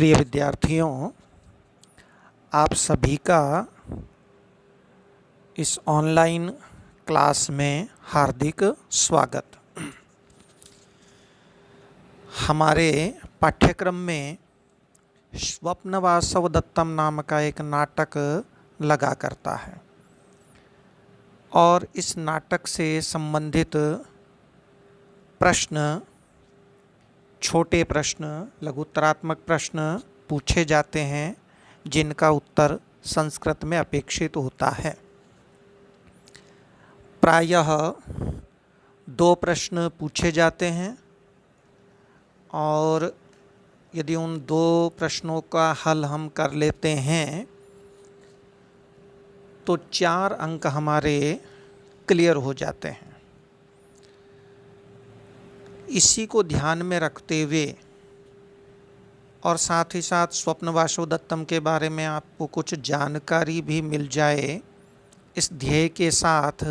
प्रिय विद्यार्थियों, आप सभी का इस ऑनलाइन क्लास में हार्दिक स्वागत। हमारे पाठ्यक्रम में स्वप्न वासव दत्तम नाम का एक नाटक लगा करता है और इस नाटक से संबंधित प्रश्न, छोटे प्रश्न, लघुत्तरात्मक प्रश्न पूछे जाते हैं जिनका उत्तर संस्कृत में अपेक्षित होता है। प्रायः 2 प्रश्न पूछे जाते हैं और यदि उन 2 प्रश्नों का हल हम कर लेते हैं तो 4 अंक हमारे क्लियर हो जाते हैं। इसी को ध्यान में रखते हुए और साथ ही साथ स्वप्न वासव दत्तम के बारे में आपको कुछ जानकारी भी मिल जाए, इस ध्येय के साथ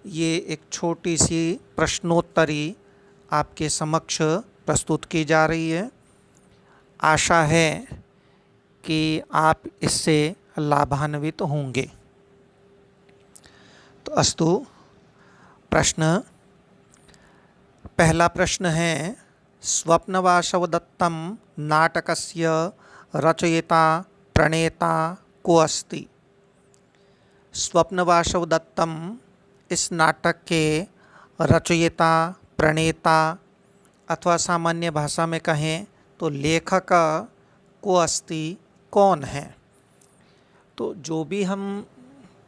ये एक छोटी सी प्रश्नोत्तरी आपके समक्ष प्रस्तुत की जा रही है। आशा है कि आप इससे लाभान्वित होंगे। तो अस्तु, पहला प्रश्न है, स्वप्न वासव दत्तम नाटकस्य रचयिता प्रणेता को अस्ति? स्वप्न वासव दत्तम इस नाटक के रचयिता, प्रणेता अथवा सामान्य भाषा में कहें तो लेखक को अस्ति कौन है? तो जो भी हम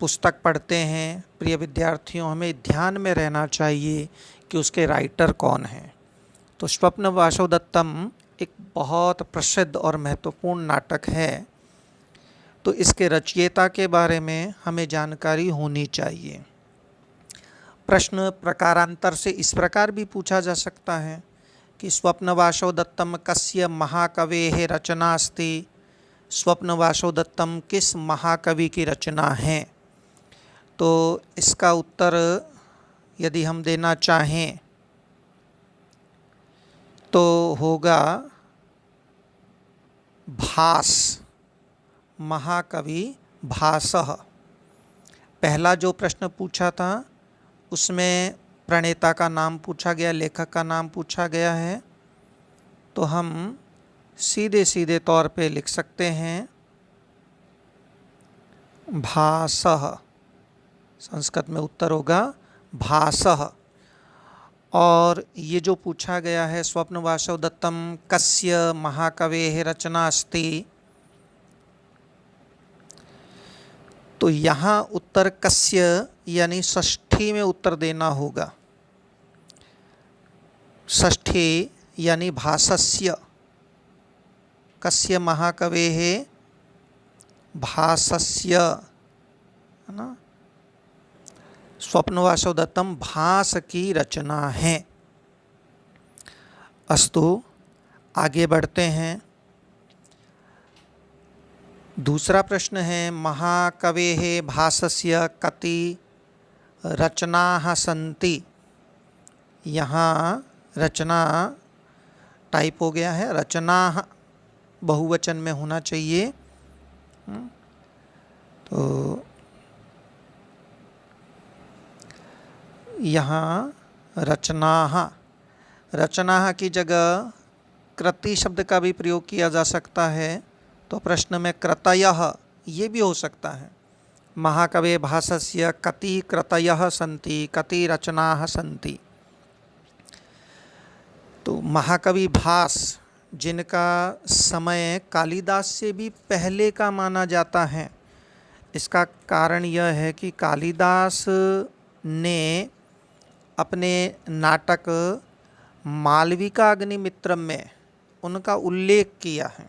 पुस्तक पढ़ते हैं प्रिय विद्यार्थियों, हमें ध्यान में रहना चाहिए कि उसके राइटर कौन हैं। तो स्वप्न वासव दत्तम एक बहुत प्रसिद्ध और महत्वपूर्ण नाटक है, तो इसके रचयिता के बारे में हमें जानकारी होनी चाहिए। प्रश्न प्रकारांतर से इस प्रकार भी पूछा जा सकता है कि स्वप्न वासव दत्तम कस्य महाकवेः रचना अस्ति? स्वप्न वासव दत्तम किस महाकवि की रचना है? तो इसका उत्तर यदि हम देना चाहें तो होगा भास, महाकवि भासः। पहला जो प्रश्न पूछा था उसमें प्रणेता का नाम पूछा गया, लेखक का नाम पूछा गया है, तो हम सीधे तौर पे लिख सकते हैं भासः। संस्कृत में उत्तर होगा भासः। और ये जो पूछा गया है स्वप्न वासव दत्तम कस्य महाकवेः रचना अस्ति, तो यहाँ उत्तर कस्य यानी षष्ठी में उत्तर देना होगा। षष्ठी यानी भासस्य, कस्य महाकवेः भासस्य, है ना। स्वप्न वासव दत्तम भास की रचना है। अस्तु, आगे बढ़ते हैं। दूसरा प्रश्न है, महाकवेः भासस्य कति रचनाः सन्ति? यहाँ रचना टाइप हो गया है, रचनाः बहुवचन में होना चाहिए। तो यहाँ रचनाः की जगह कृति शब्द का भी प्रयोग किया जा सकता है, तो प्रश्न में कृतयः ये भी हो सकता है। महाकवे भासस्य कति कृतयः सन्ति, कति रचनाः सन्ति। तो महाकवि भास, जिनका समय कालिदास से भी पहले का माना जाता है, इसका कारण यह है कि कालिदास ने अपने नाटक मालविका अग्निमित्रम में उनका उल्लेख किया है।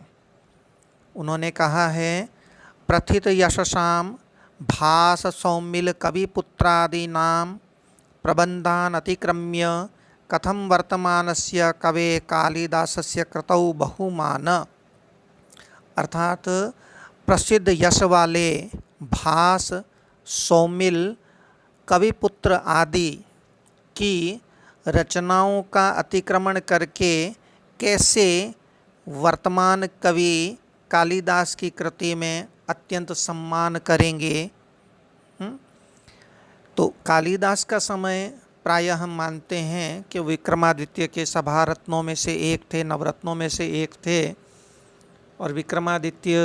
उन्होंने कहा है, प्रथित यशसाम भास सौमिल कविपुत्रादीनां प्रबंधान अतिक्रम्य कथम वर्तमानस्य कवे कालिदासस्य कृतौ बहुमान। अर्थात प्रसिद्ध यश वाले भास, सौमिल, कविपुत्र आदि की रचनाओं का अतिक्रमण करके कैसे वर्तमान कवि कालिदास की कृति में अत्यंत सम्मान करेंगे। तो कालिदास का समय प्रायः हम मानते हैं कि विक्रमादित्य के सभारत्नों में से एक थे, नवरत्नों में से एक थे। और विक्रमादित्य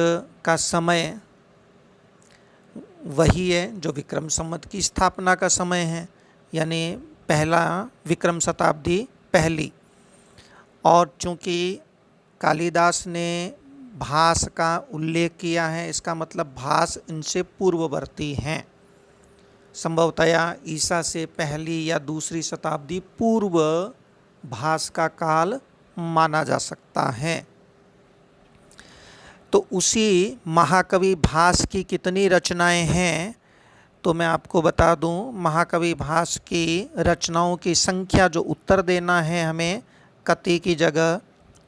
का समय वही है जो विक्रम संवत की स्थापना का समय है, यानी पहला विक्रम शताब्दी पहली। और चूँकि कालिदास ने भास का उल्लेख किया है, इसका मतलब भास इनसे पूर्ववर्ती हैं। संभवतया ईसा से पहली या दूसरी शताब्दी पूर्व भास का काल माना जा सकता है। तो उसी महाकवि भास की कितनी रचनाएं हैं, तो मैं आपको बता दूं, महाकवि भास की रचनाओं की संख्या जो उत्तर देना है हमें कति की जगह,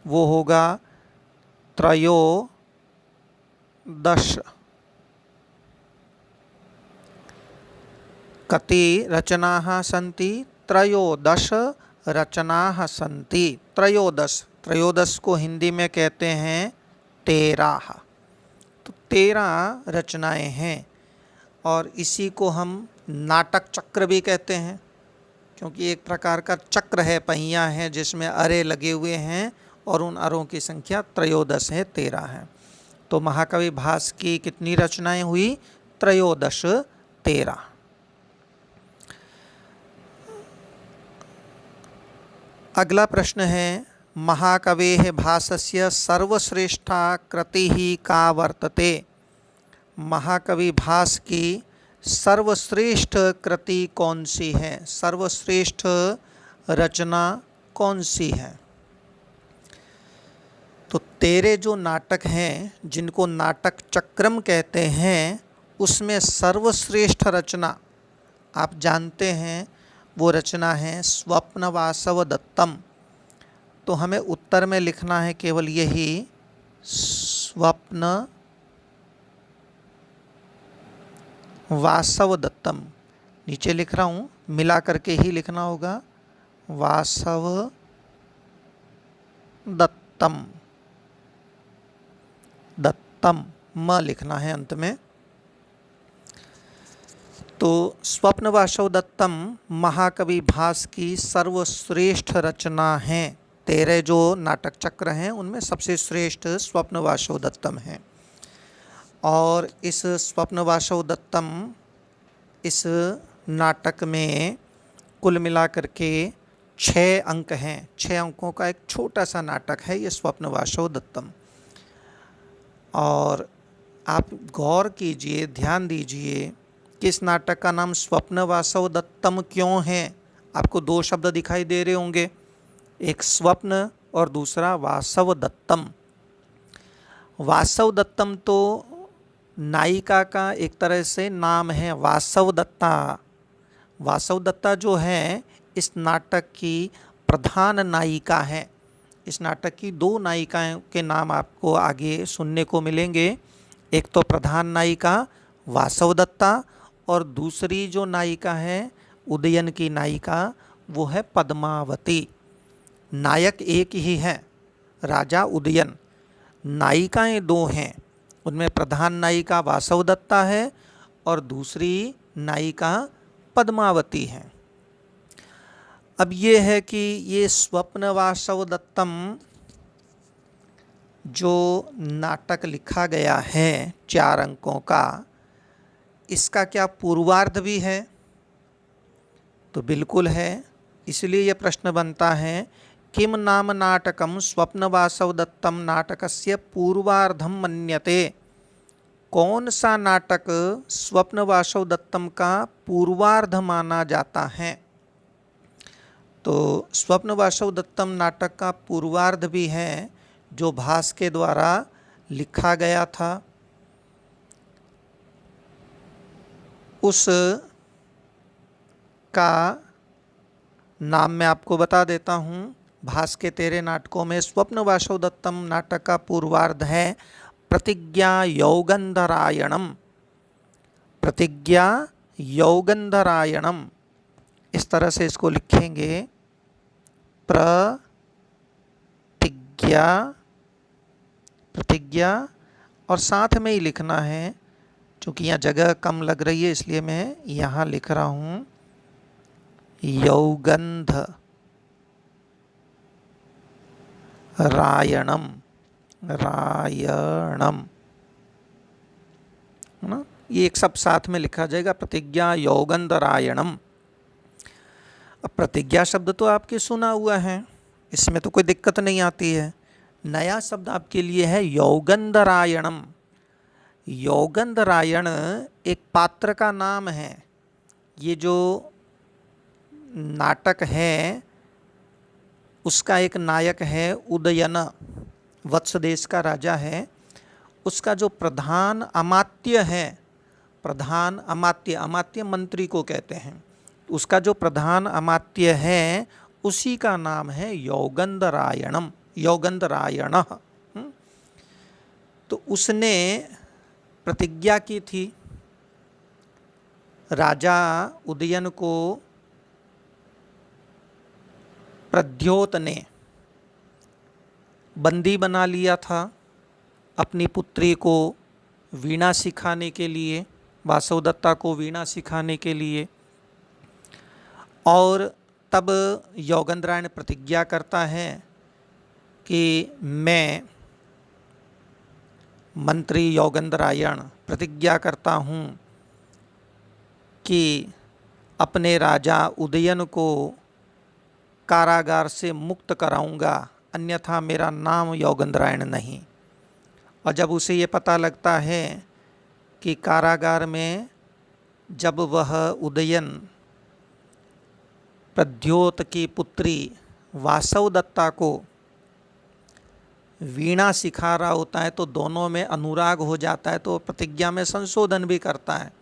वो होगा त्रयोदश। कति रचनाः सन्ति? त्रयोदश रचनाः सन्ति। त्रयोदश, त्रयोदश को हिंदी में कहते हैं 13। तो 13 रचनाएं हैं। और इसी को हम नाटक चक्र भी कहते हैं, क्योंकि एक प्रकार का चक्र है, पहिया है, जिसमें अरे लगे हुए हैं और उन अरों की संख्या त्रयोदश है, 13 है। तो महाकवि भास की कितनी रचनाएं हुई? त्रयोदश, 13। अगला प्रश्न है, महाकवेः भासस्य सर्वश्रेष्ठा कृतिः का वर्तते? महाकवि भास की सर्वश्रेष्ठ कृति कौन सी है? सर्वश्रेष्ठ रचना कौन सी है? तो 13 जो नाटक हैं, जिनको नाटक चक्रम कहते हैं, उसमें सर्वश्रेष्ठ रचना आप जानते हैं, वो रचना है स्वप्न वासव दत्तम। तो हमें उत्तर में लिखना है केवल यही, स्वप्न वासव दत्तम। नीचे लिख रहा हूँ, मिला करके ही लिखना होगा, वासव दत्तम, दत्तम म लिखना है अंत में। तो स्वप्न वासव दत्तम महाकवि भास की सर्वश्रेष्ठ रचना है। 13 जो नाटक चक्र हैं उनमें सबसे श्रेष्ठ स्वप्न वासव दत्तम है। और इस स्वप्न वासव दत्तम, इस नाटक में कुल मिलाकर के 6 अंक हैं। 6 अंकों का एक छोटा सा नाटक है ये स्वप्न वासव दत्तम। और आप गौर कीजिए, ध्यान दीजिए, किस नाटक का नाम स्वप्न वासव दत्तम क्यों है? आपको 2 शब्द दिखाई दे रहे होंगे, एक स्वप्न और दूसरा वासव दत्तम। वासव दत्तम तो नायिका का एक तरह से नाम है, वासव दत्ता। वासव दत्ता जो है इस नाटक की प्रधान नायिका है। इस नाटक की 2 नायिकाओं के नाम आपको आगे सुनने को मिलेंगे। एक तो प्रधान नायिका वासव दत्ता, और दूसरी जो नायिका है, उदयन की नायिका, वो है पद्मावती। नायक एक ही है, राजा उदयन। नायिकाएं 2 हैं, उनमें प्रधान नायिका वासव दत्ता है और दूसरी नायिका पद्मावती है। अब ये है कि ये स्वप्न वासव दत्तम जो नाटक लिखा गया है 4 अंकों का, इसका क्या पूर्वार्ध भी है? तो बिल्कुल है। इसलिए यह प्रश्न बनता है, किम नाम नाटकम स्वप्न वासव दत्तम नाटकस्य पूर्वार्धम मन्यते? कौन सा नाटक स्वप्न वासव दत्तम का पूर्वार्ध माना जाता है? तो स्वप्न वासव दत्तम नाटक का पूर्वार्ध भी है, जो भास के द्वारा लिखा गया था। उस का नाम मैं आपको बता देता हूँ। भास के 13 नाटकों में स्वप्न वासव दत्तम नाटक का पूर्वार्ध है प्रतिज्ञा यौगंधरायणम। प्रतिज्ञा यौगंधरायणम, इस तरह से इसको लिखेंगे, प्रतिज्ञा प्रतिज्ञा, और साथ में ही लिखना है, क्योंकि यहाँ जगह कम लग रही है इसलिए मैं यहाँ लिख रहा हूँ यौगंध रायणम, रायणम, है ना। ये एक सब साथ में लिखा जाएगा, प्रतिज्ञा यौगंध रायणम। अब प्रतिज्ञा शब्द तो आपके सुना हुआ है, इसमें तो कोई दिक्कत नहीं आती है। नया शब्द आपके लिए है यौगंधरायणम। यौगंधरायण एक पात्र का नाम है। ये जो नाटक है उसका एक नायक है उदयन, वत्स देश का राजा है। उसका जो प्रधान अमात्य है, प्रधान अमात्य, अमात्य मंत्री को कहते हैं, उसका जो प्रधान अमात्य है उसी का नाम है यौगंधरायणम, यौगंधरायण। तो उसने प्रतिज्ञा की थी राजा उदयन को, प्रद्योत ने बंदी बना लिया था अपनी पुत्री को वीणा सिखाने के लिए, वासवदत्ता को वीणा सिखाने के लिए। और तब यौगंधरायण प्रतिज्ञा करता है कि मैं मंत्री यौगंधरायण प्रतिज्ञा करता हूँ कि अपने राजा उदयन को कारागार से मुक्त कराऊंगा, अन्यथा मेरा नाम यौगंधरायण नहीं। और जब उसे ये पता लगता है कि कारागार में जब वह उदयन प्रद्योत की पुत्री वासवदत्ता को वीणा सिखा रहा होता है तो दोनों में अनुराग हो जाता है, तो प्रतिज्ञा में संशोधन भी करता है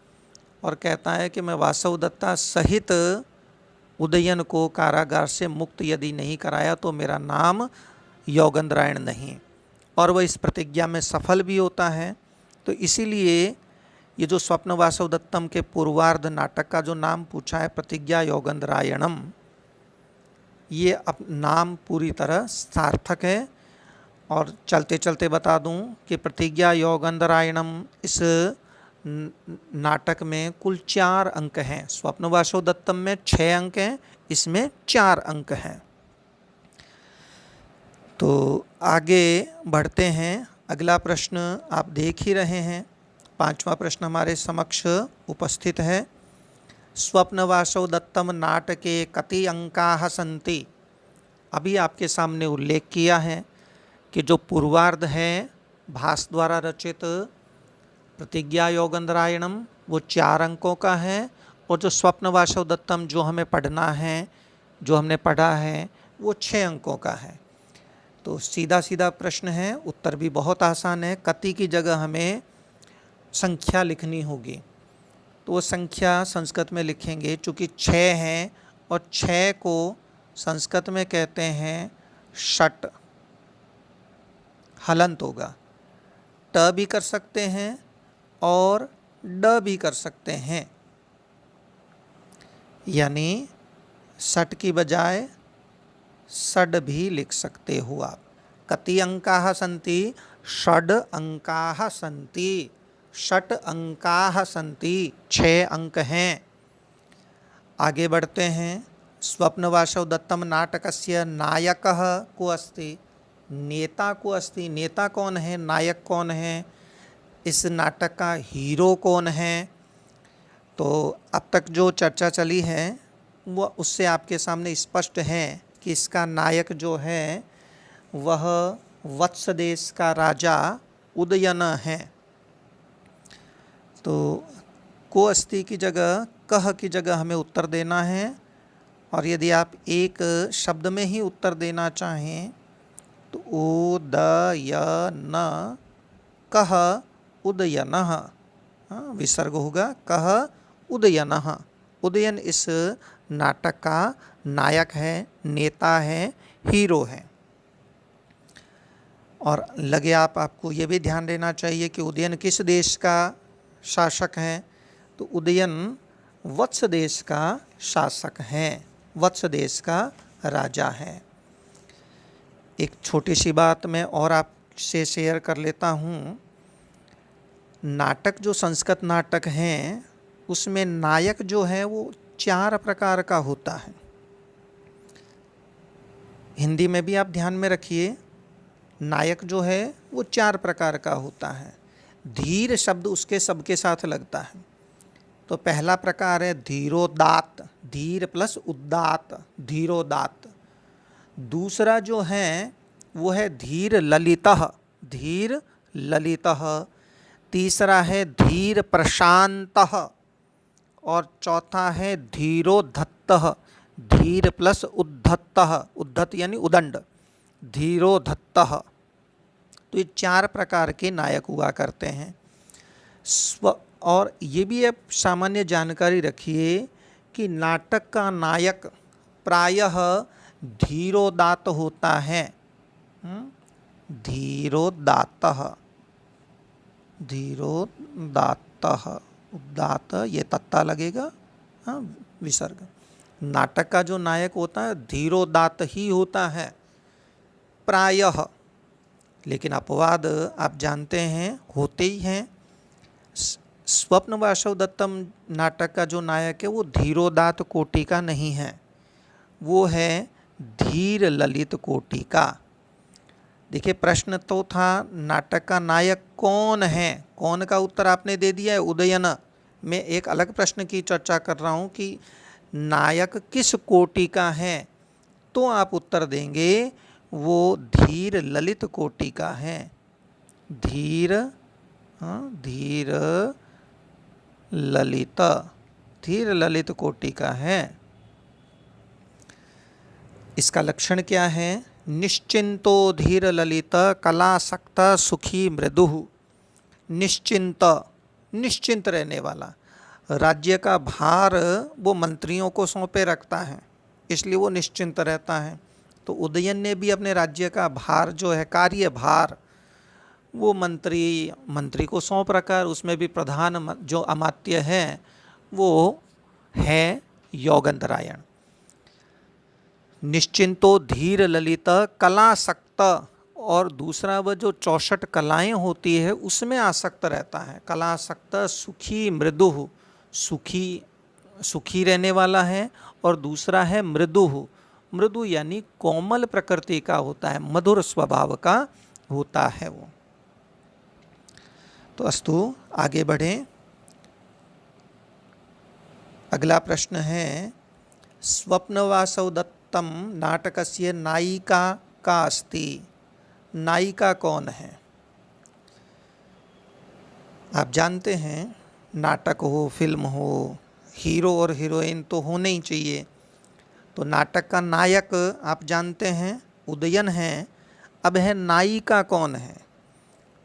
और कहता है कि मैं वासवदत्ता सहित उदयन को कारागार से मुक्त यदि नहीं कराया तो मेरा नाम यौगंधरायण नहीं। और वह इस प्रतिज्ञा में सफल भी होता है। तो इसीलिए ये जो स्वप्न वासवदत्तम के पूर्वार्ध नाटक का जो नाम पूछा है प्रतिज्ञा यौगंधरायणम, ये अब नाम पूरी तरह सार्थक है। और चलते चलते बता दूं कि प्रतिज्ञा यौगंधरायणम इस नाटक में कुल 4 अंक हैं। स्वप्न वासवदत्तम में 6 अंक हैं, इसमें 4 अंक हैं। तो आगे बढ़ते हैं। अगला प्रश्न आप देख ही रहे हैं, 5वां प्रश्न हमारे समक्ष उपस्थित है। स्वप्न वासवदत्तम नाटके कति अंकाः सन्ति। अभी आपके सामने उल्लेख किया है कि जो पूर्वार्ध है भास द्वारा रचित प्रतिज्ञा यौगंधरायणम वो 4 अंकों का है, और जो स्वप्न वासवदत्तम जो हमें पढ़ना है, जो हमने पढ़ा है, वो 6 अंकों का है। तो सीधा सीधा प्रश्न है, उत्तर भी बहुत आसान है। कति की जगह हमें संख्या लिखनी होगी, तो वो संख्या संस्कृत में लिखेंगे। चूँकि 6 हैं और 6 को संस्कृत में कहते हैं षट, हलंत होगा। ट भी कर सकते हैं और ड भी कर सकते हैं, यानी षट की बजाय षड भी लिख सकते हो आप। कति अंकाः सन्ति, षड अंकाः सन्ति, षट अंकाः सन्ति, 6 अंक हैं। आगे बढ़ते हैं। स्वप्न वासवदत्तम नाटकस्य नायकः को अस्ति, नेता को अस्ति। नेता कौन है, नायक कौन है, इस नाटक का हीरो कौन है। तो अब तक जो चर्चा चली है वो उससे आपके सामने स्पष्ट है कि इसका नायक जो है वह वत्स देश का राजा उदयन है। तो को अस्ति की जगह कह की जगह हमें उत्तर देना है। और यदि आप एक शब्द में ही उत्तर देना चाहें तो उदयन कह उदयनः, विसर्ग होगा, कह उदयनः। उदयन इस नाटक का नायक है, नेता है, हीरो है। और लगे आपको ये भी ध्यान देना चाहिए कि उदयन किस देश का शासक है, तो उदयन वत्स देश का शासक है, वत्स देश का राजा है। एक छोटी सी बात मैं और आप से शेयर कर लेता हूँ। नाटक जो संस्कृत नाटक हैं उसमें नायक जो है वो 4 प्रकार का होता है। हिंदी में भी आप ध्यान में रखिए, नायक जो है वो 4 प्रकार का होता है। धीर शब्द उसके सबके साथ लगता है। तो पहला प्रकार है धीरोदात्त, धीर प्लस उदात्त, धीरोदात्त। दूसरा जो है वो है धीर ललितः, धीर ललितः। तीसरा है धीर प्रशांतः और चौथा है धीरोधत्तः, धीर प्लस उद्धत्तः, उद्धत यानी उदंड, धीरोधत्तः। तो ये 4 प्रकार के नायक हुआ करते हैं। और ये भी आप सामान्य जानकारी रखिए कि नाटक का नायक प्रायः धीरोदात्त होता है। धीरोदात्तः, धीरोदात्तः, उदात्त ये तत्ता लगेगा, हाँ विसर्ग। नाटक का जो नायक होता है धीरोदात्त ही होता है प्रायः, लेकिन अपवाद आप जानते हैं होते ही हैं। स्वप्न वासव दत्तम नाटक का जो नायक है वो धीरोदात्त कोटि का नहीं है, वो है धीर ललित कोटि का। देखिए प्रश्न तो था नाटक का नायक कौन है, कौन का उत्तर आपने दे दिया है उदयन। मैं एक अलग प्रश्न की चर्चा कर रहा हूँ कि नायक किस कोटि का है, तो आप उत्तर देंगे वो धीर ललित कोटि का है। धीर, धीर ललित, धीर ललित कोटि का है। इसका लक्षण क्या है? निश्चिंतो धीर ललित कलासक्त सुखी मृदुः। निश्चिंत, निश्चिंत रहने वाला, राज्य का भार वो मंत्रियों को सौंपे रखता है, इसलिए वो निश्चिंत रहता है। तो उदयन ने भी अपने राज्य का भार जो है, कार्य भार, वो मंत्री को सौंप रखा है। उसमें भी प्रधान जो अमात्य है वो है योगंधरायण। निश्चिंतो धीर ललित कलासक्त, और दूसरा वह जो 64 कलाएं होती है उसमें आसक्त रहता है। कलासक्त सुखी मृदुः, सुखी, सुखी रहने वाला है। और दूसरा है मृदुः, मृदु यानी कोमल प्रकृति का होता है, मधुर स्वभाव का होता है वो। तो अस्तु आगे बढ़ें। अगला प्रश्न है स्वप्नवासव दत्तम नाटकस्य नायिका का अस्ति। नायिका कौन है? आप जानते हैं नाटक हो, फिल्म हो, हीरो और हीरोइन तो होने ही चाहिए। तो नाटक का नायक आप जानते हैं उदयन है। अब है नायिका कौन है?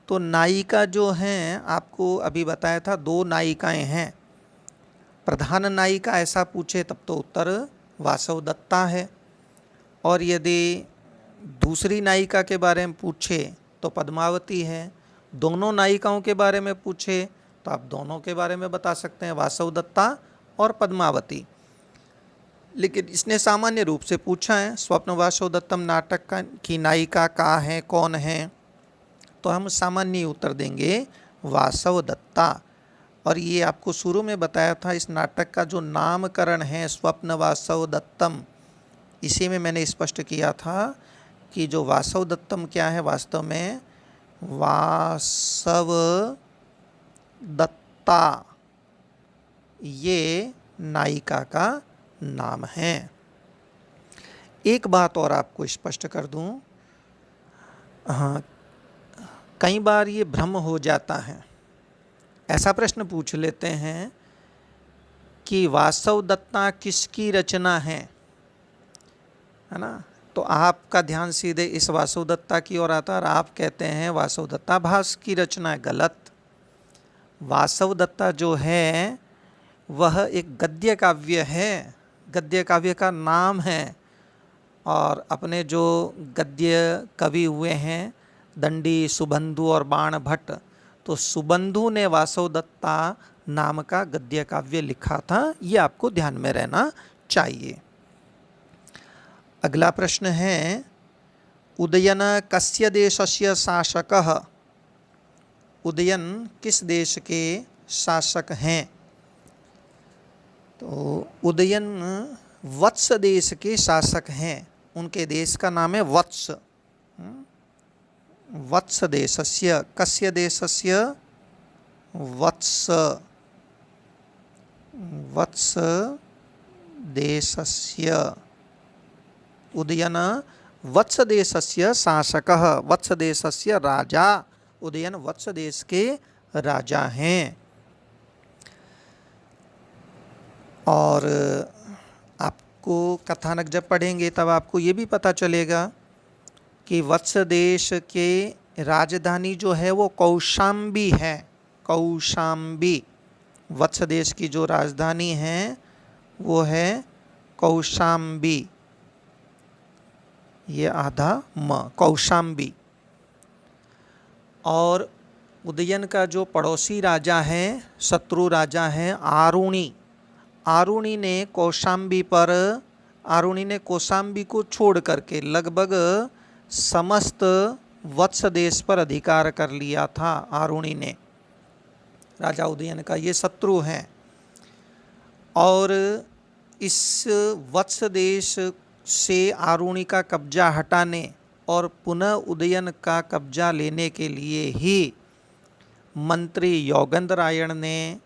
तो नायिका जो हैं आपको अभी बताया था 2 नायिकाएं हैं। प्रधान नायिका ऐसा पूछे तब तो उत्तर वासव दत्ता है, और यदि दूसरी नायिका के बारे में पूछे तो पद्मावती है। दोनों नायिकाओं के बारे में पूछे तो आप दोनों के बारे में बता सकते हैं, वासव दत्ता और पद्मावती। लेकिन इसने सामान्य रूप से पूछा है स्वप्न वासव दत्तम नाटक की नायिका का है, कौन है, तो हम सामान्य उत्तर देंगे वासव दत्ता। और ये आपको शुरू में बताया था इस नाटक का जो नामकरण है स्वप्न वासव दत्तम, इसी में मैंने स्पष्ट किया था कि जो वासव दत्तम क्या है, वास्तव में वासव दत्ता ये नायिका का नाम है। एक बात और आपको स्पष्ट कर दूं, हाँ, कई बार ये भ्रम हो जाता है। ऐसा प्रश्न पूछ लेते हैं कि वासव दत्ता किसकी रचना है ना? तो आपका ध्यान सीधे इस वासव दत्ता की ओर आता है और आप कहते हैं वासव दत्ता भास की रचना है। गलत। वासव दत्ता जो है वह एक गद्य काव्य है, गद्य काव्य का नाम है। और अपने जो गद्य कवि हुए हैं दंडी, सुबंधु और बाण भट्ट, तो सुबंधु ने वासव दत्ता नाम का गद्य काव्य लिखा था, ये आपको ध्यान में रहना चाहिए। अगला प्रश्न है उदयन कस्य देशस्य शासकः? उदयन किस देश के शासक हैं? तो उदयन वत्स देश के शासक हैं। उनके देश का नाम है वत्स। वत्स देशस्य, कस्य देशस्य? वत्स, वत्स देशस्य। उदयन वत्स देशस्य शासकः, वत्स देशस्य राजा। उदयन वत्स देश के राजा हैं। और आपको कथानक जब पढ़ेंगे तब आपको ये भी पता चलेगा कि वत्स देश के राजधानी जो है वो कौशाम्बी है। कौशाम्बी, वत्स देश की जो राजधानी है वो है कौशाम्बी। ये आधा म, कौशाम्बी। और उदयन का जो पड़ोसी राजा है, शत्रु राजा है आरुणी। आरुणी ने कौशाम्बी को छोड़ करके लगभग समस्त वत्स देश पर अधिकार कर लिया था। आरुणी ने, राजा उदयन का ये शत्रु हैं। और इस वत्स देश से आरुणी का कब्जा हटाने और पुनः उदयन का कब्जा लेने के लिए ही मंत्री योगेंद्रायण ने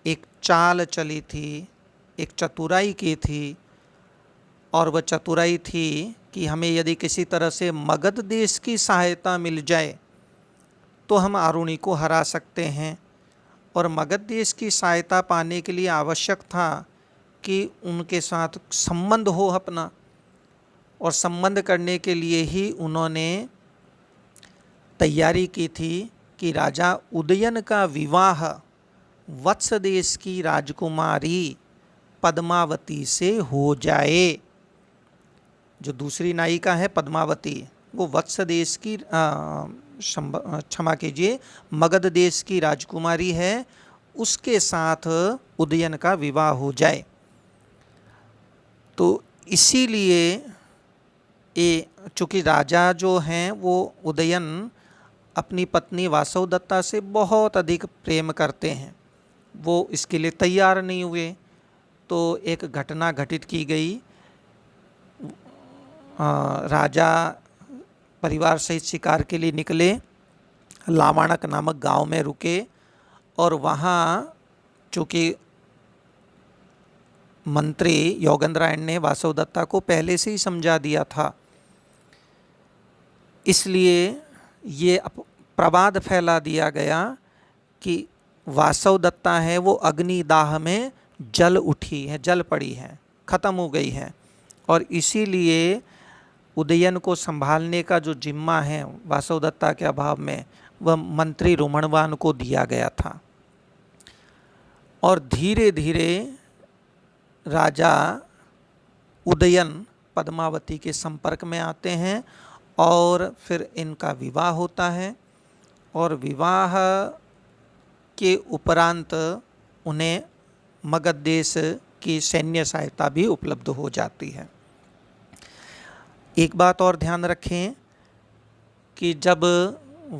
एक चाल चली थी, एक चतुराई की थी। और वह चतुराई थी कि हमें यदि किसी तरह से मगध देश की सहायता मिल जाए तो हम आरुणी को हरा सकते हैं। और मगध देश की सहायता पाने के लिए आवश्यक था कि उनके साथ संबंध हो अपना। और संबंध करने के लिए ही उन्होंने तैयारी की थी कि राजा उदयन का विवाह वत्स देश की राजकुमारी पद्मावती से हो जाए। जो दूसरी नायिका है पद्मावती, वो वत्स देश की क्षमा कीजिए, मगध देश की राजकुमारी है। उसके साथ उदयन का विवाह हो जाए। तो इसीलिए चूँकि राजा जो हैं वो उदयन अपनी पत्नी वासवदत्ता से बहुत अधिक प्रेम करते हैं, वो इसके लिए तैयार नहीं हुए। तो एक घटना घटित की गई। राजा परिवार सहित शिकार के लिए निकले, लावाणक नामक गांव में रुके। और वहाँ चूँकि मंत्री योगेंद्रायण ने वासवदत्ता को पहले से ही समझा दिया था, इसलिए ये प्रवाद फैला दिया गया कि वासवदत्ता है वो अग्निदाह में जल उठी है, जल पड़ी है, ख़त्म हो गई है। और इसीलिए उदयन को संभालने का जो जिम्मा है वासवदत्ता के अभाव में, वह मंत्री रोमणवान को दिया गया था। और धीरे धीरे राजा उदयन पद्मावती के संपर्क में आते हैं और फिर इनका विवाह होता है। और विवाह के उपरांत उन्हें मगध देश की सैन्य सहायता भी उपलब्ध हो जाती है। एक बात और ध्यान रखें कि जब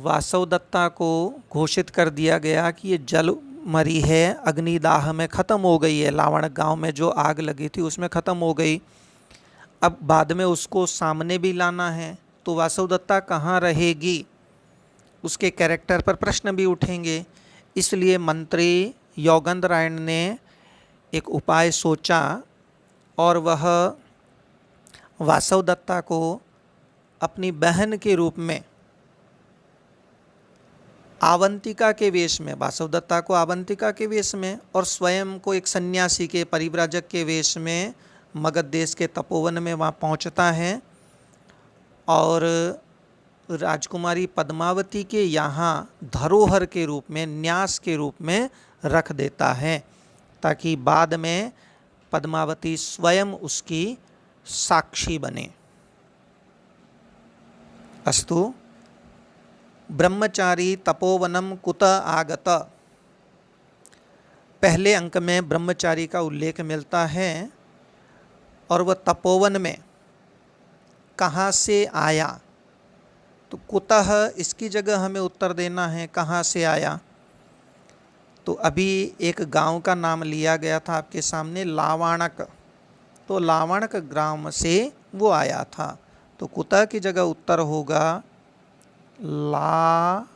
वासवदत्ता को घोषित कर दिया गया कि ये जल मरी है, अग्निदाह में ख़त्म हो गई है, लावण गांव में जो आग लगी थी उसमें ख़त्म हो गई, अब बाद में उसको सामने भी लाना है, तो वासवदत्ता कहाँ रहेगी, उसके कैरेक्टर पर प्रश्न भी उठेंगे। इसलिए मंत्री योगेंद्रायण ने एक उपाय सोचा और वह वासवदत्ता को अपनी बहन के रूप में आवंतिका के वेश में, वासवदत्ता को आवंतिका के वेश में और स्वयं को एक सन्यासी के, परिव्राजक के वेश में मगध देश के तपोवन में वहाँ पहुँचता है और राजकुमारी पद्मावती के यहाँ धरोहर के रूप में, न्यास के रूप में रख देता है, ताकि बाद में पद्मावती स्वयं उसकी साक्षी बने। अस्तु। ब्रह्मचारी तपोवनम कुत आगत। पहले अंक में ब्रह्मचारी का उल्लेख मिलता है और वह तपोवन में कहाँ से आया, तो कुतः इसकी जगह हमें उत्तर देना है कहाँ से आया। तो अभी एक गांव का नाम लिया गया था आपके सामने, लावाणक। तो लावाणक ग्राम से वो आया था। तो कुतः की जगह उत्तर होगा लावाणक।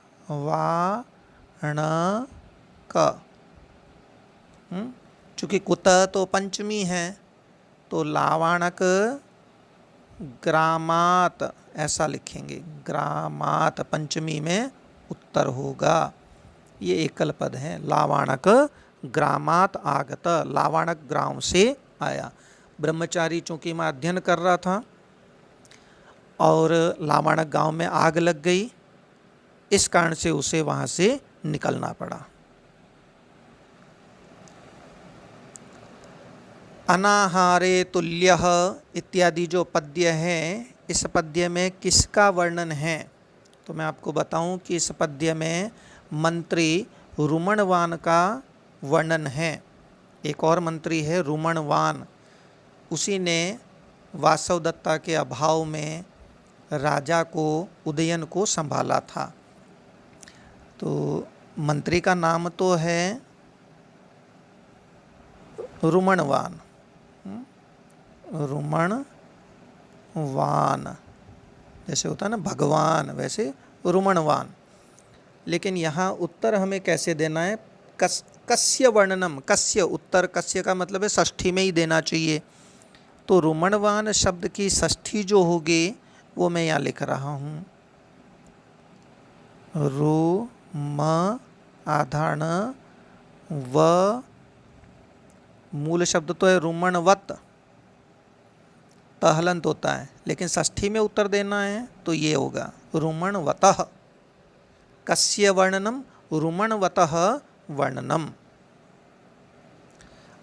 चूँकि कुतः तो पंचमी है, तो लावाणक ग्रामात ऐसा लिखेंगे, ग्रामात पंचमी में उत्तर होगा। ये एकल पद है। लावाणक ग्रामात आगत, लावाणक ग्राम से आया। ब्रह्मचारी चूंकि मैं अध्ययन कर रहा था और लावाणक गांव में आग लग गई, इस कारण से उसे वहां से निकलना पड़ा। अनाहारे तुल्यः इत्यादि जो पद्य है, इस पद्य में किसका वर्णन है? तो मैं आपको बताऊं कि इस पद्य में मंत्री रुमणवान का वर्णन है। एक और मंत्री है रुमणवान, उसी ने वासवदत्ता के अभाव में राजा को, उदयन को संभाला था। तो मंत्री का नाम तो है रुमणवान। रुमणवान जैसे होता है ना भगवान, वैसे रुमणवान। लेकिन यहाँ उत्तर हमें कैसे देना है? कस्य वर्णनम, कस्य उत्तर, कस्य का मतलब है षष्ठी में ही देना चाहिए। तो रुमणवान शब्द की षष्ठी जो होगी वो मैं यहाँ लिख रहा हूँ, रु म आधारण व, मूल शब्द तो है रुमणवत, तहलंत होता है, लेकिन षष्ठी में उत्तर देना है तो ये होगा रुमणवतः। कस्य वर्णनम? रुमणवतः वर्णनम।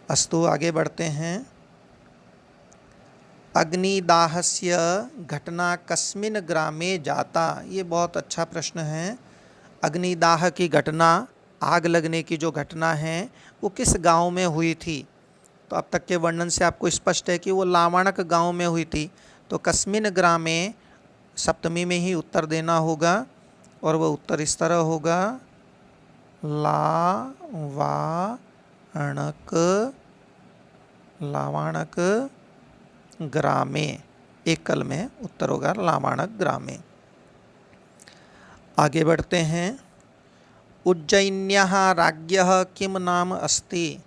अस्तु, आगे बढ़ते हैं। अग्निदाहस्य घटना कस्मिन् ग्रामे जाता। ये बहुत अच्छा प्रश्न है। अग्निदाह की घटना, आग लगने की जो घटना है, वो किस गांव में हुई थी? तो अब तक के वर्णन से आपको स्पष्ट है कि वो लावाणक गांव में हुई थी। तो कस्मिन् ग्रामे सप्तमी में ही उत्तर देना होगा, और वह उत्तर इस तरह होगा लावाणक ग्रामे। एकल में उत्तर होगा लावाणक ग्रामे। आगे बढ़ते हैं। उज्जयिन्याः राज्ञः किम नाम अस्ति।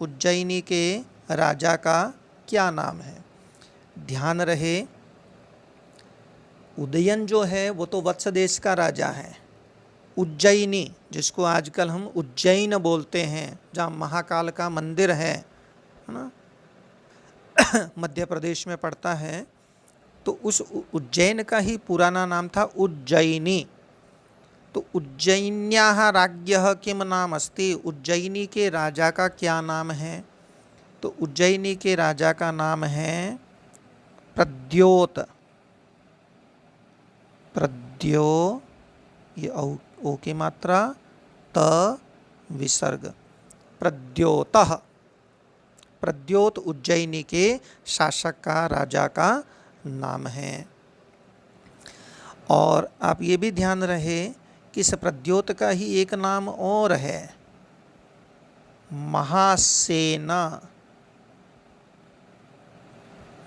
उज्जयिनी के राजा का क्या नाम है? ध्यान रहे, उदयन जो है वो तो वत्स देश का राजा है। उज्जयिनी, जिसको आजकल हम उज्जैन बोलते हैं, जहाँ महाकाल का मंदिर है ना, मध्य प्रदेश में पड़ता है, तो उस उज्जैन का ही पुराना नाम था उज्जयिनी। तो उज्जयिन्याः राज्ञः किम नाम अस्ति। उज्जयिनी के राजा का क्या नाम है? तो उज्जयिनी के राजा का नाम है प्रद्योत। प्रद्यो, ये ओ की मात्रा, त विसर्ग, प्रद्योतः। प्रद्योत उज्जयिनी के शासक का, राजा का नाम है। और आप ये भी ध्यान रहे कि इस प्रद्योत का ही एक नाम और है, महासेन।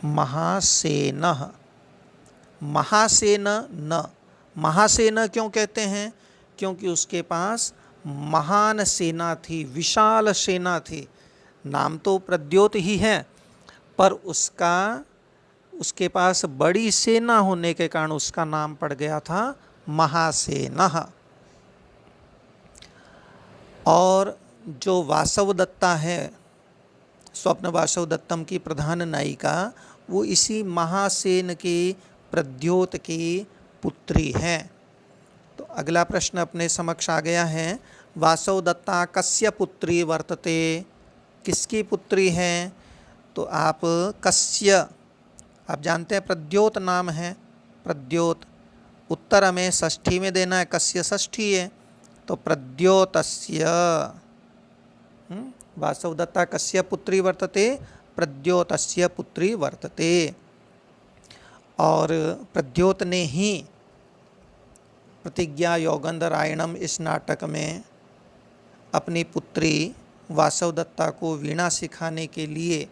महासेन, महासेन न। महासेन क्यों कहते हैं? क्योंकि उसके पास महान सेना थी, विशाल सेना थी। नाम तो प्रद्योत ही है, पर उसके पास बड़ी सेना होने के कारण उसका नाम पड़ गया था महासेनः। और जो वासवदत्ता है, स्वप्न वासवदत्तम की प्रधान नायिका, वो इसी महासेन के प्रद्योत की पुत्री है। तो अगला प्रश्न अपने समक्ष आ गया है। वासवदत्ता कस्य पुत्री वर्तते। किसकी पुत्री है? तो आप कस्य, आप जानते हैं प्रद्योत नाम है, प्रद्योत। उत्तर हमें षष्ठी में देना है, कस्य षष्ठी है, तो प्रद्योतस्य। वासवदत्ता कस्य पुत्री वर्तते? प्रद्योतस्य पुत्री वर्तते। और प्रद्योत ने ही प्रतिज्ञा योगंधरायणम इस नाटक में अपनी पुत्री वासवदत्ता को वीणा सिखाने के लिए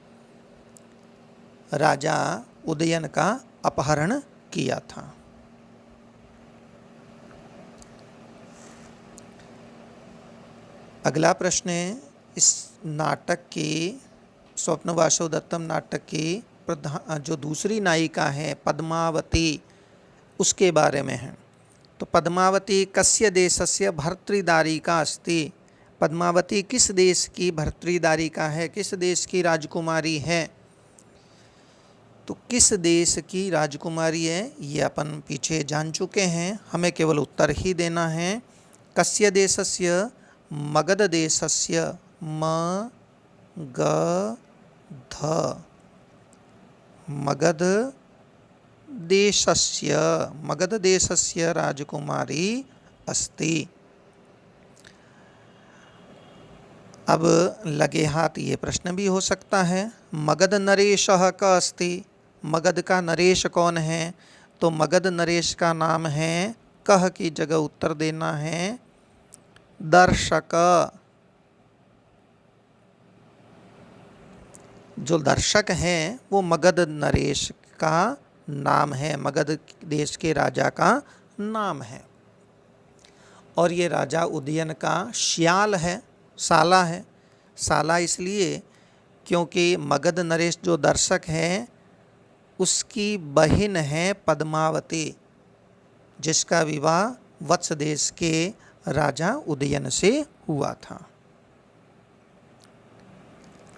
राजा उदयन का अपहरण किया था। अगला प्रश्न है, इस नाटक की स्वप्न वासवदत्तम नाटक की प्रधान जो दूसरी नायिका है पद्मावती, उसके बारे में है। तो पद्मावती कस्य देशस्य भर्तृदारिका अस्ति। पद्मावती किस देश की भर्तृदारिका है, किस देश की राजकुमारी है। तो किस देश की राजकुमारी है ये अपन पीछे जान चुके हैं, हमें केवल उत्तर ही देना है। कस्य देशस्य, मगध देशस्य, मगध देशस्य राजकुमारी अस्ति। अब लगे हाथ ये प्रश्न भी हो सकता है, मगध नरेशः क अस्ति। मगध का नरेश कौन है। तो मगध नरेश का नाम है, कह की जगह उत्तर देना है दर्शक। जो दर्शक हैं वो मगध नरेश का नाम है, मगध देश के राजा का नाम है। और ये राजा उदयन का श्याल है, साला है। साला इसलिए क्योंकि मगध नरेश जो दर्शक है उसकी बहन है पद्मावती, जिसका विवाह वत्स देश के राजा उदयन से हुआ था।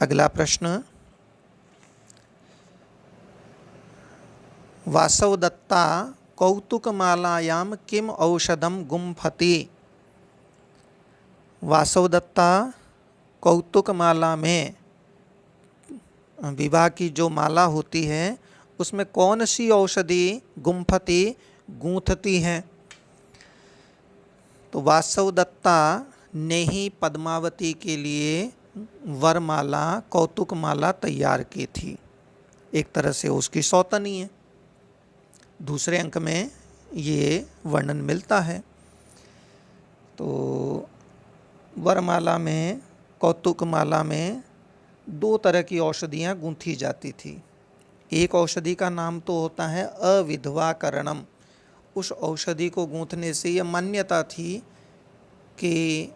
अगला प्रश्न, वासवदत्ता कौतुकमालायाम किम औषधम गुम्फति। वासवदत्ता कौतुकमाला में, विवाह की जो माला होती है उसमें कौन सी औषधि गुम्फति, गूंथती है। तो वासवदत्ता ने ही पद्मावती के लिए वरमाला, कौतुकमाला तैयार की थी। एक तरह से उसकी सौतनी है। दूसरे अंक में ये वर्णन मिलता है। तो वरमाला में, कौतुकमाला में दो तरह की औषधियाँ गूंथी जाती थी। एक औषधि का नाम तो होता है अविधवाकरणम। उस औषधि को गूंथने से यह मान्यता थी कि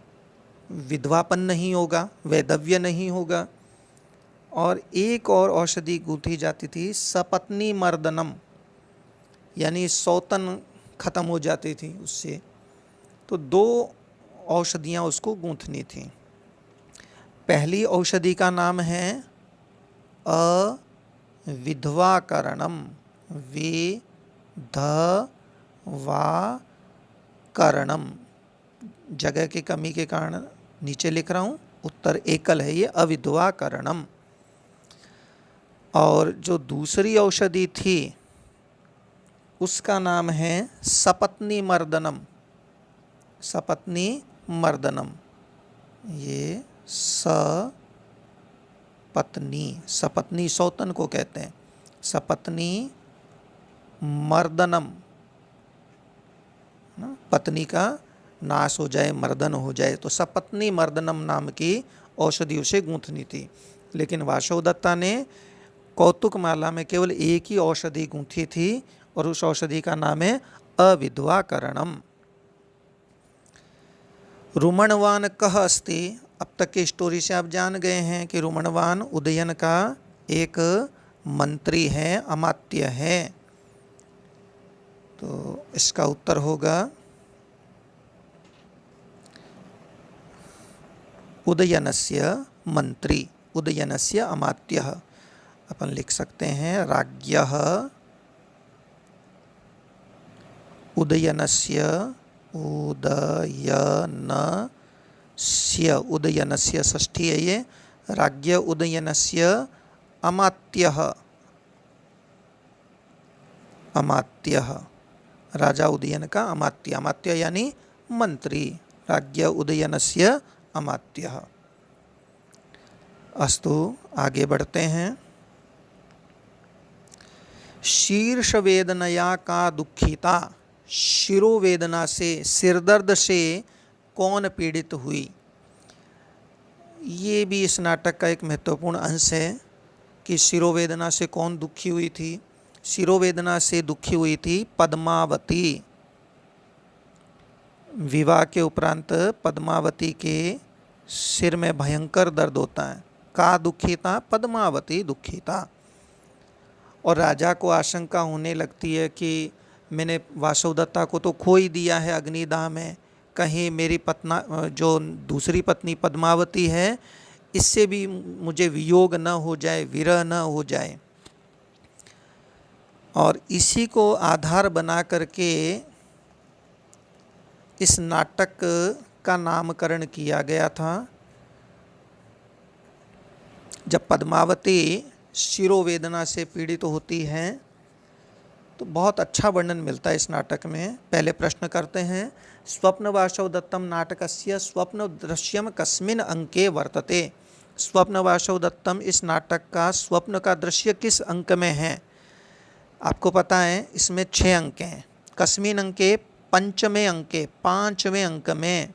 विधवापन नहीं होगा, वैधव्य नहीं होगा। और एक और औषधि गूंथी जाती थी सपत्नी मर्दनम, यानी सौतन खत्म हो जाती थी उससे। तो दो औषधियाँ उसको गूंथनी थी। पहली औषधि का नाम है अविधवाकरणम, विधवाकरणम। जगह की कमी के कारण नीचे लिख रहा हूँ, उत्तर एकल है ये, अविधवाकरणम। और जो दूसरी औषधि थी उसका नाम है सपत्नी मर्दनम। सपत्नी मर्दनम, ये सपत्नी सौतन को कहते हैं। सपत्नी मर्दनम, पत्नी का नाश हो जाए, मर्दन हो जाए, तो सपत्नी मर्दनम नाम की औषधि उसे गूंथनी थी। लेकिन वासवदत्ता ने कौतुकमाला में केवल एक ही औषधि गूंथी थी और उस औषधि का नाम है अविधवाकरणम। रुमणवान कह अस्ति। अब तक की स्टोरी से आप जान गए हैं कि रुमणवान उदयन का एक मंत्री है, अमात्य है। तो इसका उत्तर होगा उदयनस्य मंत्री, उदयनस्य अमात्यः। अपन लिख सकते हैं राज्ञः उदयनस्य, उदयनस्य षष्ठी है ये, राज्ञ उदयनस्य अमात्यः, अमात्यः, राजा उदयन का अमात्य। अमात्य यानी मंत्री, राज्ञ उदयनस्य अमात्यः। अस्तु, आगे बढ़ते हैं। शीर्ष वेदनया का दुखिता। शिरोवेदना से, सिरदर्द से कौन पीड़ित हुई। ये भी इस नाटक का एक महत्वपूर्ण अंश है कि शिरोवेदना से कौन दुखी हुई थी। शिरोवेदना से दुखी हुई थी पद्मावती। विवाह के उपरांत पद्मावती के सिर में भयंकर दर्द होता है। का दुखी था? पद्मावती दुखी था। और राजा को आशंका होने लगती है कि मैंने वासवदत्ता को तो खो ही दिया है अग्निदाह में, कहीं मेरी पत्ना जो दूसरी पत्नी पद्मावती है इससे भी मुझे वियोग न हो जाए, विरह न हो जाए। और इसी को आधार बना करके इस नाटक का नामकरण किया गया था। जब पद्मावती शिरोवेदना से पीड़ित होती हैं तो बहुत अच्छा वर्णन मिलता है इस नाटक में। पहले प्रश्न करते हैं, स्वप्न वासव दत्तम नाटकस्य स्वप्न दृश्यम कस्मिन अंके वर्तते। स्वप्न वासव दत्तम इस नाटक का स्वप्न का दृश्य किस अंक में है? आपको पता है इसमें 6 अंक हैं। कस्मिन अंके? पंचमें अंके, 5वें अंक में।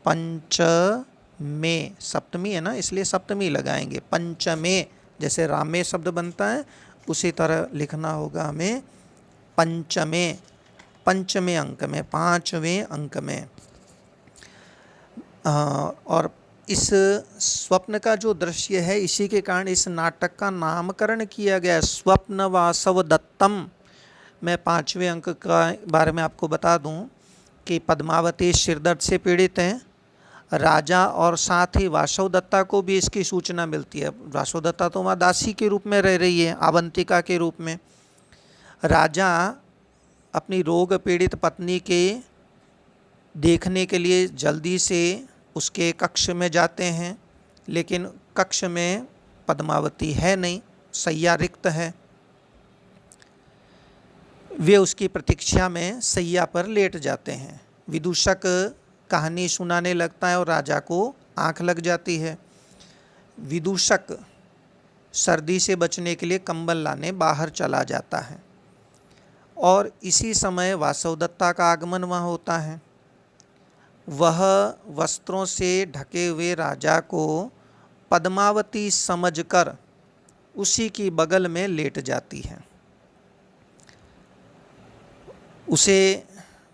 पंचमें, सप्तमी है ना, इसलिए सप्तमी लगाएंगे। पंचमें, जैसे रामे शब्द बनता है उसी तरह लिखना होगा हमें पंचमें, पंचमें अंक में, 5वें अंक में। और इस स्वप्न का जो दृश्य है इसी के कारण इस नाटक का नामकरण किया गया स्वप्न वासव दत्तम। मैं 5वें अंक का बारे में आपको बता दूं कि पद्मावती सिरदर्द से पीड़ित हैं। राजा और साथ ही वासवदत्ता को भी इसकी सूचना मिलती है। वासवदत्ता तो वहाँ दासी के रूप में रह रही है, आवंतिका के रूप में। राजा अपनी रोग पीड़ित पत्नी के देखने के लिए जल्दी से उसके कक्ष में जाते हैं, लेकिन कक्ष में पद्मावती है नहीं, शैया रिक्त है। वे उसकी प्रतीक्षा में शैया पर लेट जाते हैं। विदूषक कहानी सुनाने लगता है और राजा को आंख लग जाती है। विदूषक सर्दी से बचने के लिए कंबल लाने बाहर चला जाता है और इसी समय वासवदत्ता का आगमन वहाँ होता है। वह वस्त्रों से ढके हुए राजा को पद्मावती समझकर उसी की बगल में लेट जाती है। उसे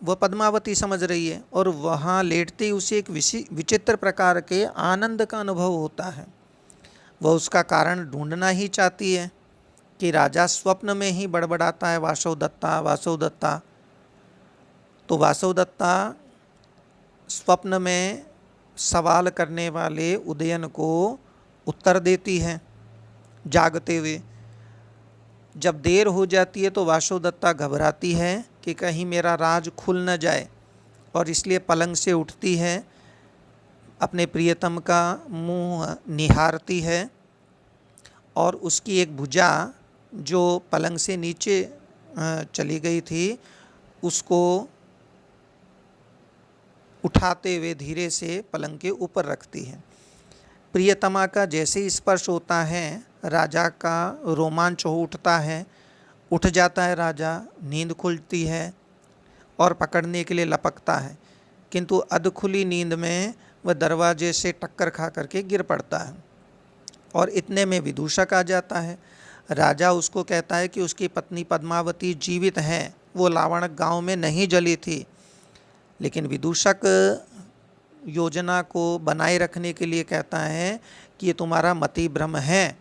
वह पद्मावती समझ रही है और वहाँ लेटते ही उसे एक विचित्र प्रकार के आनंद का अनुभव होता है। वह उसका कारण ढूंढना ही चाहती है कि राजा स्वप्न में ही बड़बड़ाता है वासवदत्ता वासवदत्ता। तो वासवदत्ता स्वप्न में सवाल करने वाले उदयन को उत्तर देती है जागते हुए। जब देर हो जाती है तो वासवदत्ता घबराती है कि कहीं मेरा राज खुल न जाए और इसलिए पलंग से उठती है, अपने प्रियतम का मुंह निहारती है और उसकी एक भुजा जो पलंग से नीचे चली गई थी उसको उठाते हुए धीरे से पलंग के ऊपर रखती है। प्रियतमा का जैसे ही स्पर्श होता है राजा का रोमांच हो उठता है, उठ जाता है राजा, नींद खुलती है और पकड़ने के लिए लपकता है, किंतु अधखुली नींद में वह दरवाजे से टक्कर खा करके गिर पड़ता है और इतने में विदूषक आ जाता है। राजा उसको कहता है कि उसकी पत्नी पद्मावती जीवित हैं, वो लावणक गांव में नहीं जली थी। लेकिन विदूषक योजना को बनाए रखने के लिए कहता है कि ये तुम्हारा मति भ्रम है।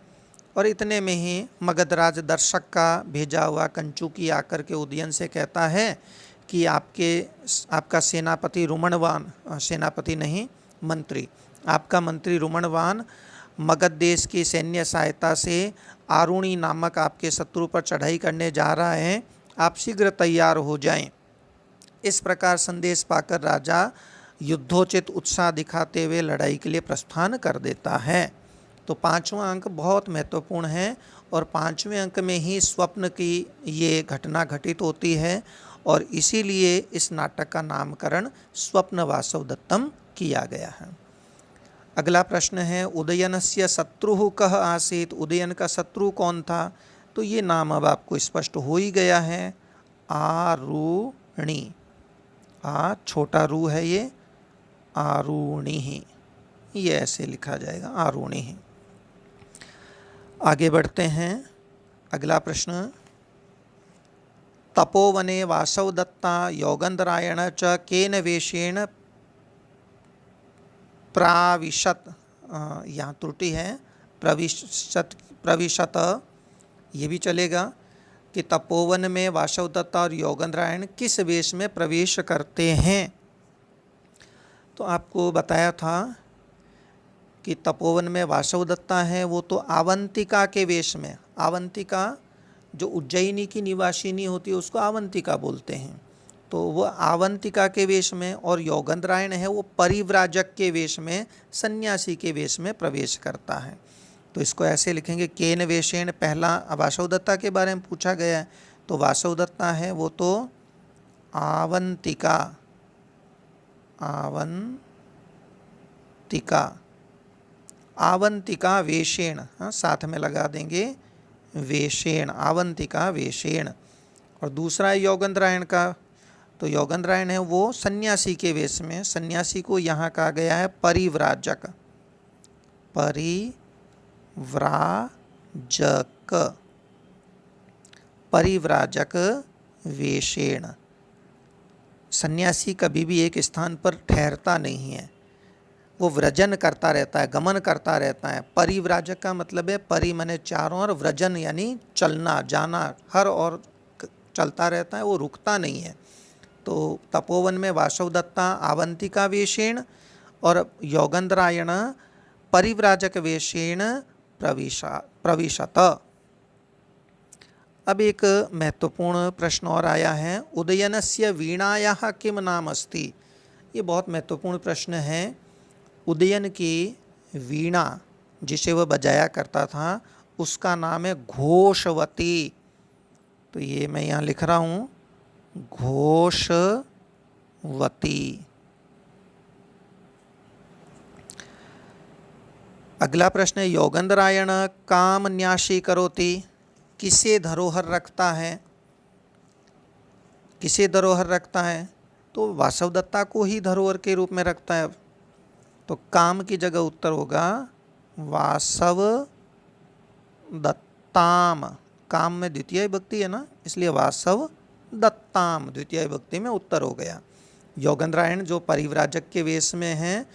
और इतने में ही मगधराज दर्शक का भेजा हुआ कंचुकी आकर के उदयन से कहता है कि आपका सेनापति रुमणवान, सेनापति नहीं मंत्री, आपका मंत्री रुमणवान मगध देश की सैन्य सहायता से आरुणी नामक आपके शत्रु पर चढ़ाई करने जा रहा है, आप शीघ्र तैयार हो जाएं। इस प्रकार संदेश पाकर राजा युद्धोचित उत्साह दिखाते हुए लड़ाई के लिए प्रस्थान कर देता है। तो 5वां अंक बहुत महत्वपूर्ण है और 5वें अंक में ही स्वप्न की ये घटना घटित होती है और इसीलिए इस नाटक का नामकरण स्वप्न वासव दत्तम किया गया है। अगला प्रश्न है, उदयनस्य शत्रुः कः आसीत्। उदयन का शत्रु कौन था? तो ये नाम अब आपको स्पष्ट हो ही गया है, आरूणी। छोटा रू है ये, आरूणी ही, ये ऐसे लिखा जाएगा, आरूणी ही। आगे बढ़ते हैं। अगला प्रश्न, तपोवने वासवदत्ता योगंधरायण च केन वेशेण प्राविशत। यहाँ त्रुटि है, प्रविशत ये भी चलेगा कि तपोवन में वासवदत्ता और योगेंद्रायण किस वेश में प्रवेश करते हैं। तो आपको बताया था कि तपोवन में वासवदत्ता है वो तो अवंतिका के वेश में, अवंतिका जो उज्जैनी की निवासिनी होती है उसको अवंतिका बोलते हैं, तो वो अवंतिका के वेश में, और योगेंद्रायण है वो परिव्राजक के वेश में, सन्यासी के वेश में प्रवेश करता है। तो इसको ऐसे लिखेंगे, केन वेशेण, पहला वासवदत्ता के बारे में पूछा गया है, तो वासवदत्ता है वो तो अवंतिका, अवंतिका वेशेण, साथ में लगा देंगे वेशेण, अवंतिका वेशेण। और दूसरा है योगेंद्रायण का, तो योगेंद्रायण है वो सन्यासी के वेश में, सन्यासी को यहाँ कहा गया है परिव्राजक, परिव्राजक वेशेण। सन्यासी कभी भी एक स्थान पर ठहरता नहीं है, वो व्रजन करता रहता है, गमन करता रहता है। परिव्राजक का मतलब है परि माने चारों ओर, व्रजन यानी चलना जाना, हर ओर चलता रहता है, वो रुकता नहीं है। तो तपोवन में वासवदत्ता अवंतिका वेशेण और योगेंद्रायण परिव्राजक वेशेण प्रविशत। अब एक महत्वपूर्ण प्रश्न और आया है, उदयनस्य वीणायाः किम नाम अस्ति। ये बहुत महत्वपूर्ण प्रश्न है। उदयन की वीणा जिसे वह बजाया करता था उसका नाम है घोषवती। तो ये मैं यहाँ लिख रहा हूँ, घोषवती। अगला प्रश्न है, योगेंद्रायण काम न्यासी करोति, किसे धरोहर रखता है, किसे धरोहर रखता है, तो वासवदत्ता को ही धरोहर के रूप में रखता है। तो काम की जगह उत्तर होगा वासवदत्ताम, काम में द्वितीय विभक्ति है ना, इसलिए वासवदत्ताम द्वितीय विभक्ति में उत्तर हो गया। योगेंद्रायण जो परिव्राजक के वेश में है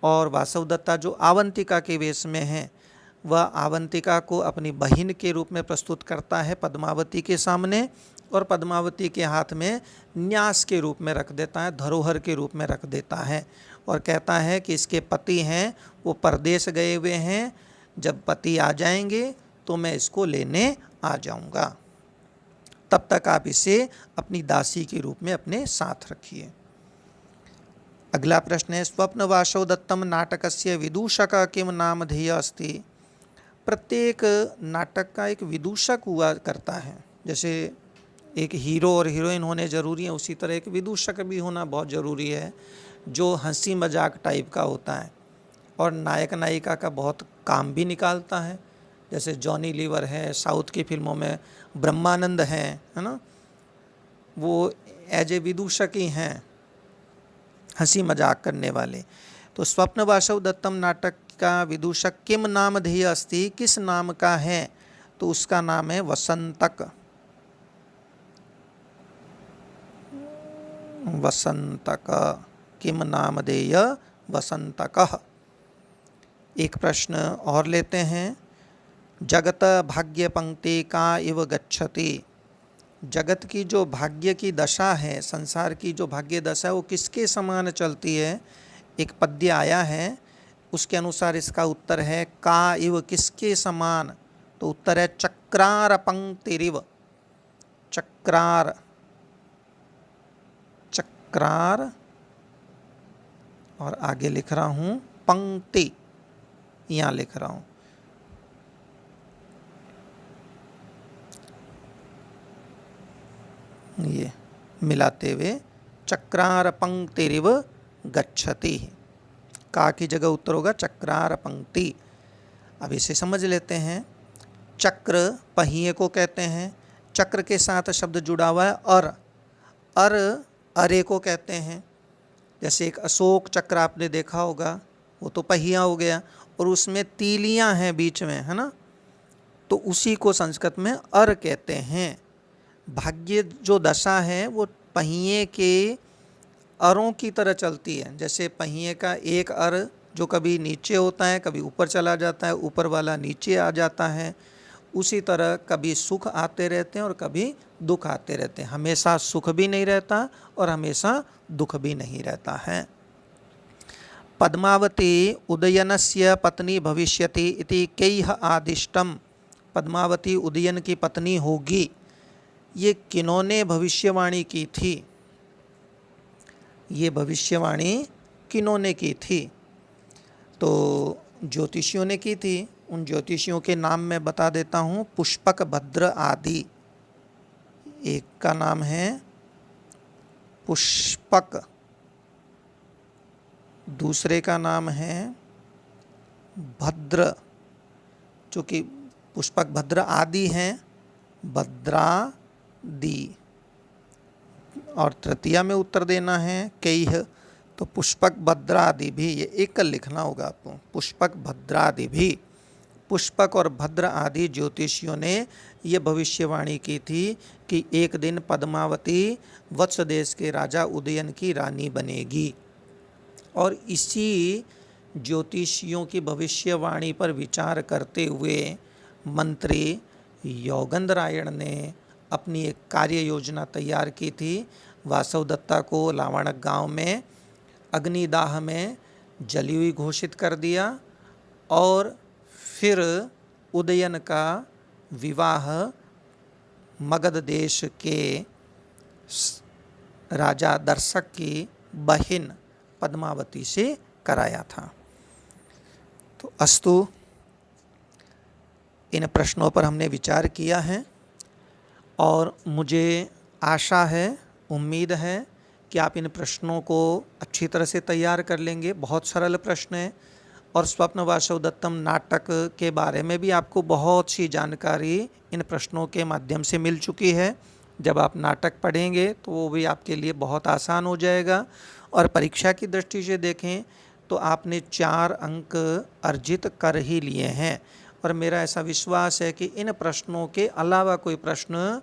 और वासवदत्ता जो अवंतिका के वेश में है, वह अवंतिका को अपनी बहन के रूप में प्रस्तुत करता है पद्मावती के सामने, और पद्मावती के हाथ में न्यास के रूप में रख देता है, धरोहर के रूप में रख देता है, और कहता है कि इसके पति हैं वो परदेश गए हुए हैं, जब पति आ जाएंगे तो मैं इसको लेने आ जाऊंगा, तब तक आप इसे अपनी दासी के रूप में अपने साथ रखिए। अगला प्रश्न है, स्वप्न वासवदत्तम नाटकस्य विदूषक किम नामधेय अस्ति। प्रत्येक नाटक का एक विदूषक हुआ करता है, जैसे एक हीरो और हीरोइन होने जरूरी है, उसी तरह एक विदूषक भी होना बहुत ज़रूरी है, जो हंसी मजाक टाइप का होता है और नायक नायिका का बहुत काम भी निकालता है। जैसे जॉनी लीवर है, साउथ की फिल्मों में ब्रह्मानंद हैं, है ना, वो एज ए विदूषक ही हैं, हंसी मजाक करने वाले। तो स्वप्न वासवदत्तम नाटक का विदूषक किम नामधेय अस्ति, किस नाम का है, तो उसका नाम है वसंतक, वसंतक, किम नामधेय वसंतकः। एक प्रश्न और लेते हैं, जगत भाग्य पंक्ति का इव गच्छति। जगत की जो भाग्य की दशा है, संसार की जो भाग्य दशा है, वो किसके समान चलती है। एक पद्य आया है, उसके अनुसार इसका उत्तर है का इव, किसके समान, तो उत्तर है चक्रार पंक्तिरिव, चक्रार, चक्रार, और आगे लिख रहा हूँ पंक्ति, यहाँ लिख रहा हूँ, ये मिलाते हुए चक्रार पंक्तिरिव गच्छति, का की जगह उत्तर होगा चक्रार पंक्ति। अब इसे समझ लेते हैं। चक्र पहिए को कहते हैं, चक्र के साथ शब्द जुड़ा हुआ है अर अरे को कहते हैं। जैसे एक अशोक चक्र आपने देखा होगा, वो तो पहिया हो गया और उसमें तीलियां हैं बीच में, है ना, तो उसी को संस्कृत में अर कहते हैं। भाग्य जो दशा है वो पहिए के अरों की तरह चलती है। जैसे पहिए का एक अर जो कभी नीचे होता है, कभी ऊपर चला जाता है, ऊपर वाला नीचे आ जाता है, उसी तरह कभी सुख आते रहते हैं और कभी दुख आते रहते हैं। हमेशा सुख भी नहीं रहता और हमेशा दुख भी नहीं रहता है। पद्मावती उदयनस्य पत्नी भविष्यति इति कैः आदिष्टम। पद्मावती उदयन की पत्नी होगी, ये किन्होंने भविष्यवाणी की थी? ये भविष्यवाणी किन्होंने की थी? तो ज्योतिषियों ने की थी। उन ज्योतिषियों के नाम मैं बता देता हूँ। पुष्पक, भद्र आदि। एक का नाम है पुष्पक, दूसरे का नाम है भद्र, जो कि पुष्पक भद्र आदि हैं, भद्रादि। और तृतीया में उत्तर देना है कैः, तो पुष्पक भद्रादि भी, ये एक कल लिखना होगा आपको, पुष्पक भद्रादि भी। पुष्पक और भद्र आदि ज्योतिषियों ने ये भविष्यवाणी की थी कि एक दिन पद्मावती वत्स देश के राजा उदयन की रानी बनेगी। और इसी ज्योतिषियों की भविष्यवाणी पर विचार करते हुए मंत्री योगेंद्रायण ने अपनी एक कार्य योजना तैयार की थी। वासवदत्ता को लावणक गांव में अग्निदाह में जली हुई घोषित कर दिया और फिर उदयन का विवाह मगध देश के राजा दर्शक की बहन पद्मावती से कराया था। तो अस्तु, इन प्रश्नों पर हमने विचार किया है और मुझे आशा है, उम्मीद है कि आप इन प्रश्नों को अच्छी तरह से तैयार कर लेंगे। बहुत सरल प्रश्न है और स्वप्न वासवदत्तम नाटक के बारे में भी आपको बहुत सी जानकारी इन प्रश्नों के माध्यम से मिल चुकी है। जब आप नाटक पढ़ेंगे तो वो भी आपके लिए बहुत आसान हो जाएगा। और परीक्षा की दृष्टि से देखें तो आपने 4 अंक अर्जित कर ही लिए हैं और मेरा ऐसा विश्वास है कि इन प्रश्नों के अलावा कोई प्रश्न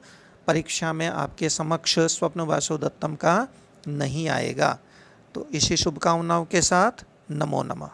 परीक्षा में आपके समक्ष स्वप्न वासवदत्तम का नहीं आएगा। तो इसी शुभकामनाओं के साथ नमो नमः।